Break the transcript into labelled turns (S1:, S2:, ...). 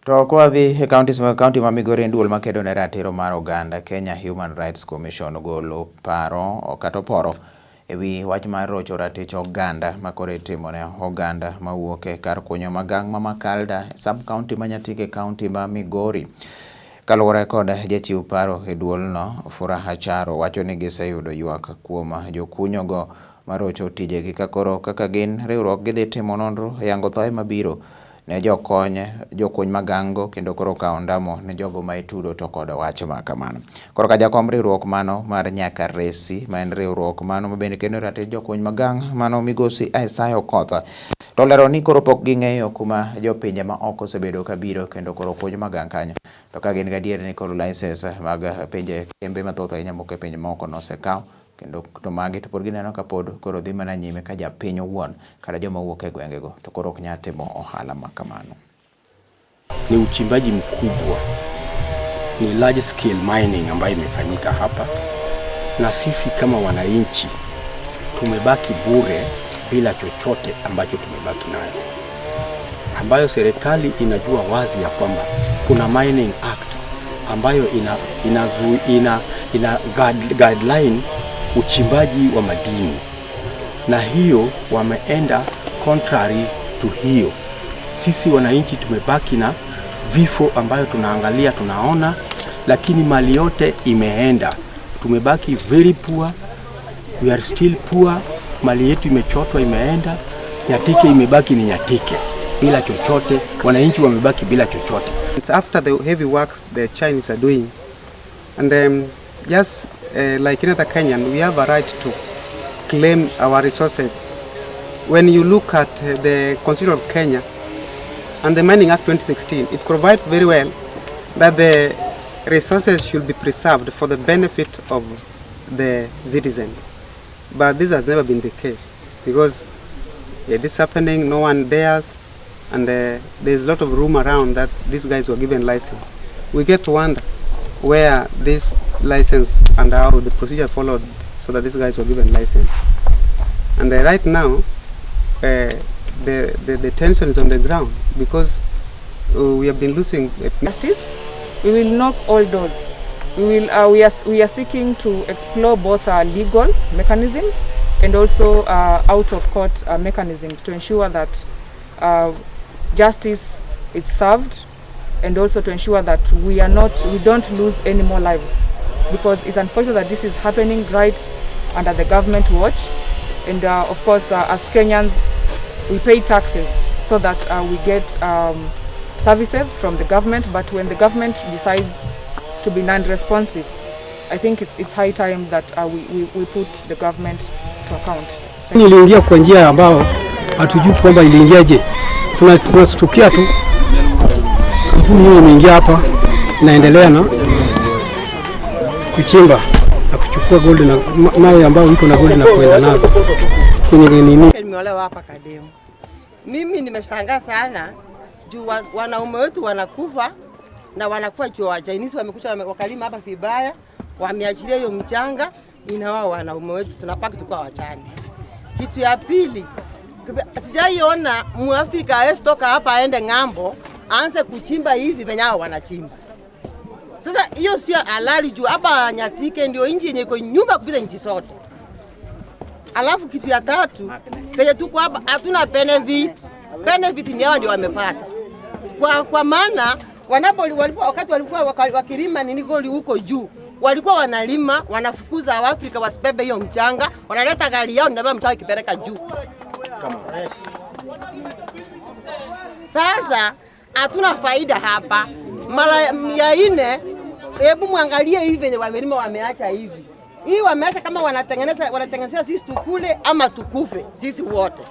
S1: To kwa the county ma Migori nduol ma kedo ne ratiro mar oganda, Kenya Human Rights Commission golo paro kata poro ewi wach mar rocho ratich oganda makore itimo ne oganda mawuok e kar kunyo magang' ma Makalda sub county ma Nyatike county ma Migori. Kaluwore kod jachiw paro e duolno, Furaha Charo wacho ni giseyudo ywak kuom jokunyo go marocho tijegi kaka gin riwruok gidhi timo nonro yango thoe mabiro ne jokuny magango kendo koro kawo ndamo ne jogo ma itudo to kod wach ma kamano. Koro ka jakom riwruok mano mar nyaka resi ma en riwruok mano mabende kendo ratich jokuny magang' mano migosi Isayo Kotha to lero ni koro pok ging'eyo kuma jopinje ma oko osebedo kabiro kendo koro kuny magang' kanyo to ka gin gadier ni koro license mag pinje kembe mathoth ahinya moko e pinje moko nosekaw kendo to magi to pod gineno ka pod koro dhi mana nyime ka japiny owuon kada joma wuok e gwengego to koro ok nyal timo ohala makamano.
S2: Ni uchimbaji mkubwa, ni large scale mining ambayo imefanyika hapa, na sisi kama wananchi tumebaki bure bila chochote ambacho tumebaki nayo, ambayo serikali inajua wazi ya kwamba kuna mining act ambayo ina guideline uchimbaji wa madini, na hiyo wameenda contrary to hiyo. Sisi wananchi tumebaki na vifo ambayo tunaangalia tunaona, lakini mali yote imeenda. Tumebaki very poor, we are still poor, mali yetu imechotwa imeenda, Nyatike imebaki ni Nyatike bila chochote, wananchi wamebaki bila chochote.
S3: It's after the heavy works the Chinese are doing, and just like in other Kenyan, we have a right to claim our resources. When you look at the Constitution of Kenya and the Mining Act 2016, it provides very well that the resources should be preserved for the benefit of the citizens. But this has never been the case, because this is happening, no one dares, and there's a lot of room around that these guys were given license. We get to wonder where this license and how the procedure followed so that these guys were given license. And right now, the tension is on the ground because we have been losing
S4: justice. We will knock all doors. We are seeking to explore both legal mechanisms and also out of court mechanisms to ensure that justice is served, and also to ensure that we don't lose any more lives, because it's unfortunate that this is happening right under the government watch. And of course, as Kenyans, we pay taxes so that we get services from the government, but when the government decides to be non-responsive, I think it's high time that we put the government to account.
S5: Iliingia kwa njia ambao hatujui kwamba iliingiaje. Tunashtukia tu kampuni hiyo imeingia hapa, inaendelea na kuchimba na kuchukua gold na mawe ambayo iko na gold na kuenda nazo kwenye nini.
S6: Nimeolewa hapa Kademu. Mimi nimeshangaa sana juu wanaume wetu wanakufa na wanakufa juu wa Chinese wamekuja wakalima hapa vibaya, wameachilia hiyo mchanga, inawao wanaume wetu tunapaka tukua wachane. Kitu ya pili, sijaiona Muafrika astoka hapa aende ng'ambo aanze kuchimba hivi venyao wanachimba. Sasa hiyo sio halali juu hapa Nyatike ndio nchi yenye iko nyumba kupita nchi zote. Alafu kitu ya tatu, penye tuko hapa hatuna benefit. Benefit ni hao ndio wamepata. Kwa maana wakati walikuwa wakilima nini goli huko juu, walikuwa wanalima, wanafukuza Waafrika wasibebe hiyo mchanga, wanaleta gari yao na mchanga kipeleka juu. Sasa hatuna faida hapa. Mara ya ine, hebu muangalie hivi venye wamelima wameacha hivi. Hii wameacha kama wanatengeneza sisi tukule ama tukufe sisi wote.